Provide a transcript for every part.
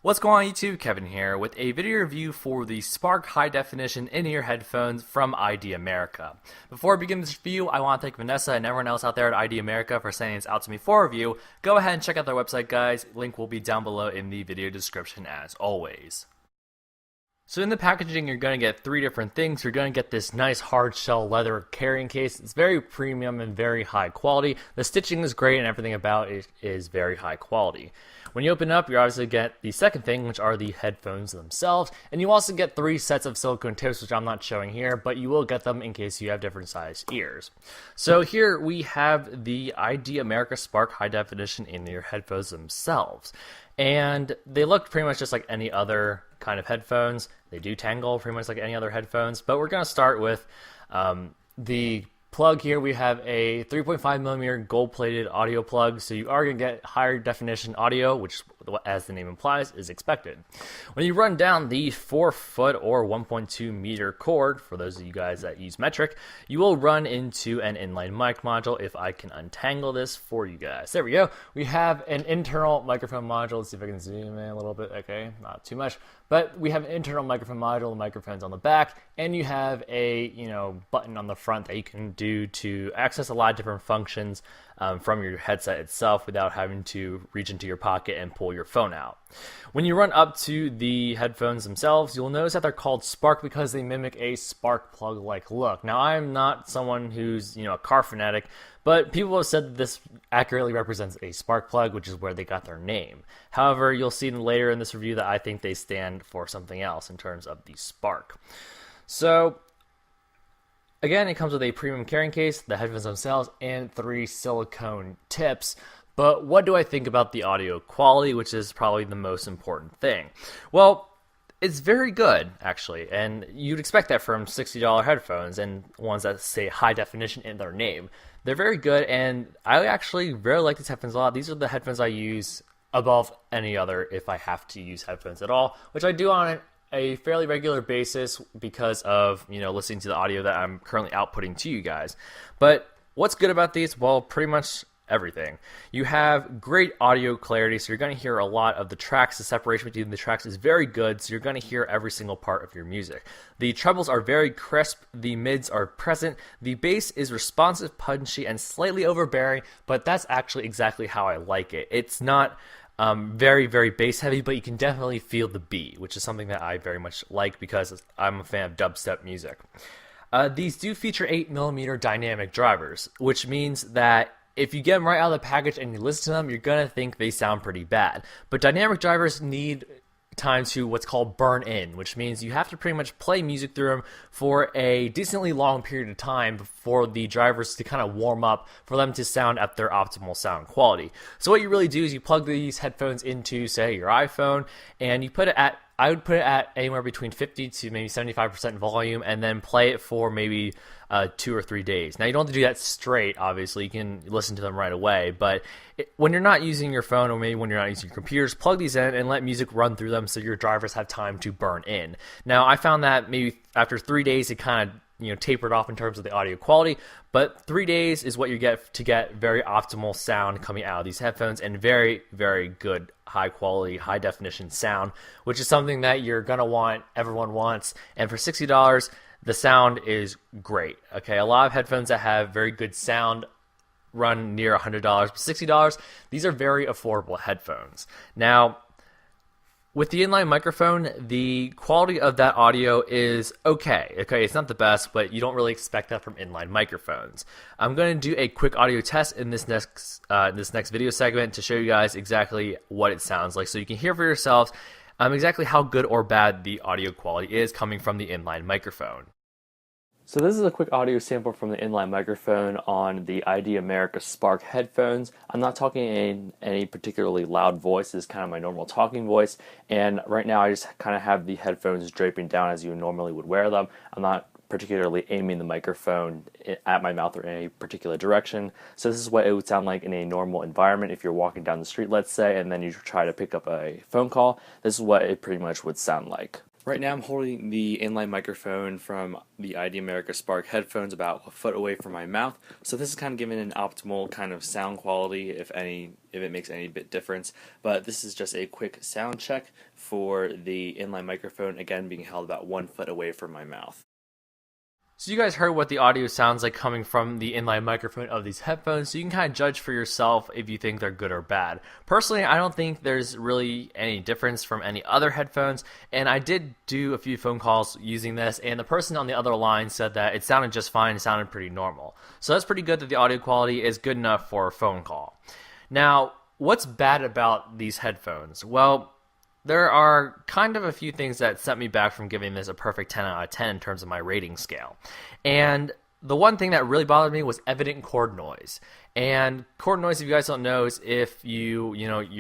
What's going on YouTube? Kevin here with a video review for the Spark High Definition in-ear headphones from ID America. Before I begin this review, I want to thank Vanessa and everyone else out there at ID America for sending this out to me for review. Go ahead and check out their website, guys. Link will be down below in the video description as always. So in the packaging, you're going to get three different things. You're going to get this nice hard shell leather carrying case. It's very premium and very high quality. The stitching is great and everything about it is very high quality. When you open up, you obviously get the second thing, which are the headphones themselves. And you also get three sets of silicone tips, which I'm not showing here, but you will get them in case you have different sized ears. So here we have the ID America Spark High Definition in-ear headphones themselves. And they look pretty much just like any other kind of headphones. They do tangle pretty much like any other headphones, but we're going to start with the plug here. We have a 3.5mm gold-plated audio plug, so you are going to get higher definition audio, which, as the name implies, is expected. When you run down the 4-foot or 1.2-meter cord, for those of you guys that use metric, you will run into an inline mic module. If I can untangle this for you guys. There we go. We have an internal microphone module. Let's see if I can zoom in a little bit. Okay, not too much. But we have an internal microphone module, the microphone's on the back, and you have a button on the front that you can do to access a lot of different functions from your headset itself without having to reach into your pocket and pull your phone out. When you run up to the headphones themselves, you'll notice that they're called Spark because they mimic a spark plug-like look. Now, I'm not someone who's a car fanatic, but people have said that this accurately represents a spark plug, which is where they got their name. However, you'll see later in this review that I think they stand for something else in terms of the Spark. So, again, it comes with a premium carrying case, the headphones themselves, and three silicone tips. But what do I think about the audio quality, which is probably the most important thing? Well, it's very good, actually, and you'd expect that from $60 headphones and ones that say high definition in their name. They're very good, and I actually really like these headphones a lot. These are the headphones I use above any other if I have to use headphones at all, which I do on a fairly regular basis because of listening to the audio that I'm currently outputting to you guys. But what's good about these? Well, pretty much everything. You have great audio clarity, so you're going to hear a lot of the tracks. The separation between the tracks is very good, so you're going to hear every single part of your music. The trebles are very crisp, the mids are present, the bass is responsive, punchy, and slightly overbearing, but that's actually exactly how I like it. It's not very, very bass heavy, but you can definitely feel the beat, which is something that I very much like because I'm a fan of dubstep music. These do feature 8mm dynamic drivers, which means that if you get them right out of the package and you listen to them, you're going to think they sound pretty bad. But dynamic drivers need time to what's called burn in, which means you have to pretty much play music through them for a decently long period of time for the drivers to kind of warm up for them to sound at their optimal sound quality. So what you really do is you plug these headphones into, say, your iPhone, and you put it at, I would put it at anywhere between 50 to maybe 75% volume, and then play it for maybe 2 or 3 days. Now, you don't have to do that straight, obviously. You can listen to them right away, but when you're not using your phone or maybe when you're not using your computers, plug these in and let music run through them so your drivers have time to burn in. Now, I found that maybe after 3 days, it kind of tapered off in terms of the audio quality, but 3 days is what you get to get very optimal sound coming out of these headphones and very, very good high quality, high definition sound, which is something that you're gonna want, everyone wants. And for $60, the sound is great. Okay, a lot of headphones that have very good sound run near $100, but $60, these are very affordable headphones. Now, with the inline microphone, the quality of that audio is okay. Okay, it's not the best, but you don't really expect that from inline microphones. I'm going to do a quick audio test in this next video segment to show you guys exactly what it sounds like, so you can hear for yourselves exactly how good or bad the audio quality is coming from the inline microphone. So this is a quick audio sample from the inline microphone on the ID America Spark headphones. I'm not talking in any particularly loud voice. This is kind of my normal talking voice. And right now I just kind of have the headphones draping down as you normally would wear them. I'm not particularly aiming the microphone at my mouth or in a particular direction. So this is what it would sound like in a normal environment if you're walking down the street, let's say, and then you try to pick up a phone call. This is what it pretty much would sound like. Right now I'm holding the inline microphone from the ID America Spark headphones about a foot away from my mouth, so this is kind of giving an optimal kind of sound quality, if it makes any bit difference. But this is just a quick sound check for the inline microphone, again being held about 1 foot away from my mouth. So you guys heard what the audio sounds like coming from the inline microphone of these headphones, so you can kind of judge for yourself if you think they're good or bad. Personally, I don't think there's really any difference from any other headphones, and I did do a few phone calls using this, and the person on the other line said that it sounded just fine, it sounded pretty normal. So that's pretty good that the audio quality is good enough for a phone call. Now, what's bad about these headphones? Well, there are kind of a few things that set me back from giving this a perfect 10 out of 10 in terms of my rating scale. And the one thing that really bothered me was evident cord noise. And cord noise, if you guys don't know, is if you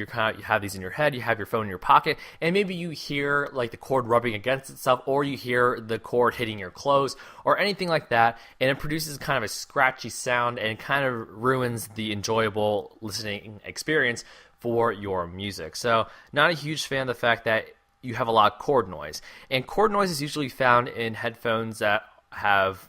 have these in your head, you have your phone in your pocket, and maybe you hear like the cord rubbing against itself, or you hear the cord hitting your clothes, or anything like that, and it produces kind of a scratchy sound and kind of ruins the enjoyable listening experience for your music. So not a huge fan of the fact that you have a lot of cord noise. And cord noise is usually found in headphones that have,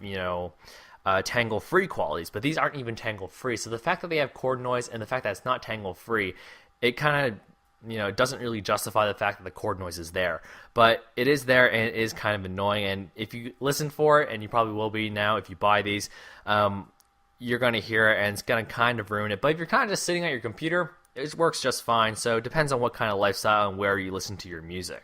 tangle-free qualities, but these aren't even tangle-free. So the fact that they have cord noise and the fact that it's not tangle-free, it kind of, doesn't really justify the fact that the cord noise is there. But it is there, and it is kind of annoying. And if you listen for it, and you probably will be now if you buy these, you're going to hear it, and it's going to kind of ruin it. But if you're kind of just sitting at your computer, it works just fine, so it depends on what kind of lifestyle and where you listen to your music.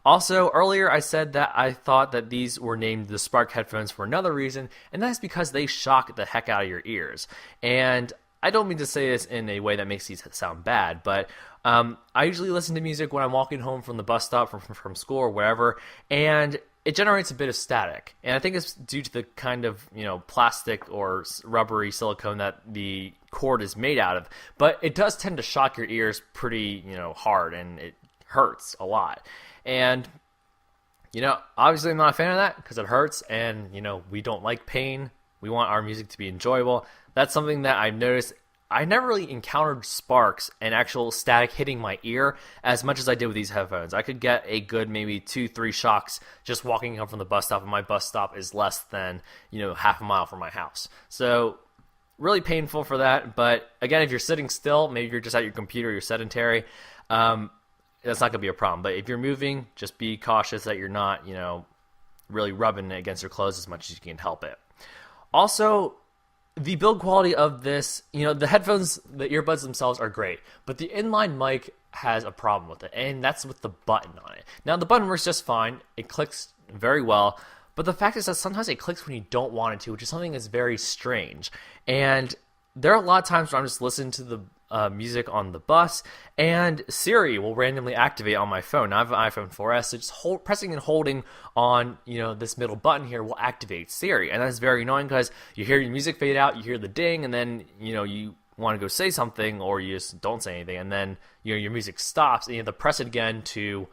Also, earlier I said that I thought that these were named the Spark headphones for another reason, and that's because they shock the heck out of your ears. And I don't mean to say this in a way that makes these sound bad, but I usually listen to music when I'm walking home from the bus stop, from school or wherever, and it generates a bit of static. And I think it's due to the kind of, plastic or rubbery silicone that the cord is made out of. But it does tend to shock your ears pretty, hard, and it hurts a lot. And, obviously I'm not a fan of that because it hurts, and, we don't like pain. We want our music to be enjoyable. That's something that I've noticed. I never really encountered sparks and actual static hitting my ear as much as I did with these headphones. I could get a good maybe 2-3 shocks just walking home from the bus stop, and my bus stop is less than, half a mile from my house. So really painful for that. But again, if you're sitting still, maybe you're just at your computer, you're sedentary, that's not going to be a problem. But if you're moving, just be cautious that you're not, really rubbing it against your clothes as much as you can help it. Also, the build quality of this, the headphones, the earbuds themselves are great, but the inline mic has a problem with it, and that's with the button on it. Now, the button works just fine. It clicks very well, but the fact is that sometimes it clicks when you don't want it to, which is something that's very strange. And there are a lot of times where I'm just listening to the music on the bus, and Siri will randomly activate on my phone. Now, I have an iPhone 4S, so just pressing and holding on, this middle button here will activate Siri, and that's very annoying because you hear your music fade out, you hear the ding, and then you want to go say something, or you just don't say anything, and then your music stops, and you have to press it again to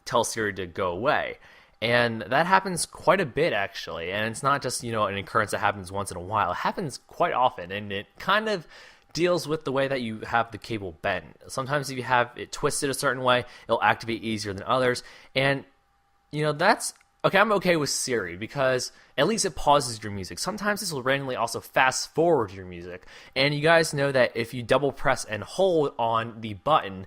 tell Siri to go away. And that happens quite a bit, actually, and it's not just an occurrence that happens once in a while. It happens quite often, and it kind of deals with the way that you have the cable bent. Sometimes if you have it twisted a certain way, it'll activate easier than others. And, that's okay. I'm okay with Siri because at least it pauses your music. Sometimes this will randomly also fast forward your music. And you guys know that if you double press and hold on the button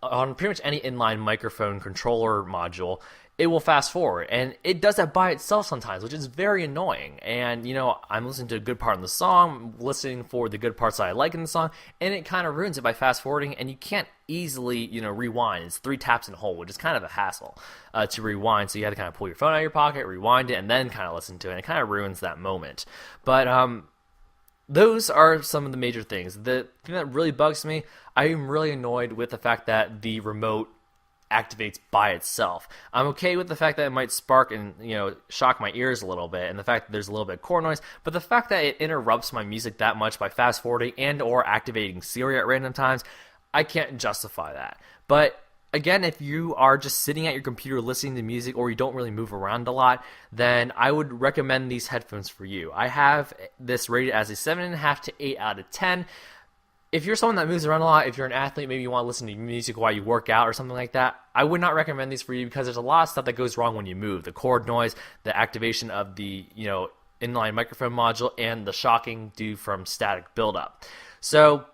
on pretty much any inline microphone controller module, it will fast forward, and it does that by itself sometimes, which is very annoying. And I'm listening to a good part in the song, listening for the good parts that I like in the song, and it kind of ruins it by fast forwarding, and you can't easily rewind. It's 3 taps and hold, which is kind of a hassle to rewind. So you have to kind of pull your phone out of your pocket, rewind it, and then kind of listen to it, and it kind of ruins that moment. But those are some of the major things. The thing that really bugs me, I am really annoyed with the fact that the remote activates by itself. I'm okay with the fact that it might spark and shock my ears a little bit, and the fact that there's a little bit of cord noise, but the fact that it interrupts my music that much by fast forwarding and or activating Siri at random times, I can't justify that. But again, if you are just sitting at your computer listening to music, or you don't really move around a lot, then I would recommend these headphones for you. I have this rated as a 7.5 to 8 out of 10. if you're someone that moves around a lot, if you're an athlete, maybe you want to listen to music while you work out or something like that, I would not recommend these for you because there's a lot of stuff that goes wrong when you move. The cord noise, the activation of the, inline microphone module, and the shocking due from static buildup. So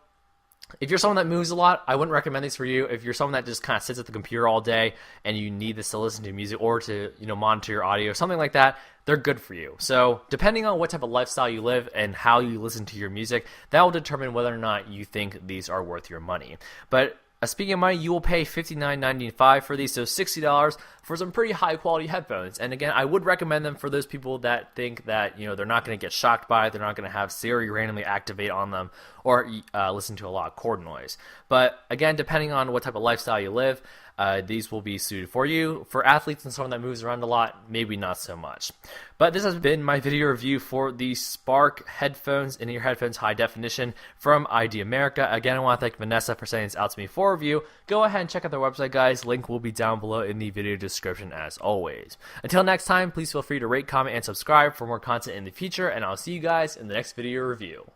if you're someone that moves a lot, I wouldn't recommend these for you. If you're someone that just kind of sits at the computer all day and you need this to listen to music or to, monitor your audio, something like that, they're good for you. So depending on what type of lifestyle you live and how you listen to your music, that will determine whether or not you think these are worth your money. But speaking of money, you will pay $59.95 for these, so $60 for some pretty high quality headphones. And again, I would recommend them for those people that think that they're not going to get shocked by it, they're not going to have Siri randomly activate on them, or listen to a lot of cord noise. But again, depending on what type of lifestyle you live, these will be suited for you. For athletes and someone that moves around a lot, maybe not so much. But this has been my video review for the Spark headphones, in-ear headphones high definition from ID America. Again, I want to thank Vanessa for sending this out to me for review. Go ahead and check out their website, guys. Link will be down below in the video description as always. Until next time, please feel free to rate, comment, and subscribe for more content in the future, and I'll see you guys in the next video review.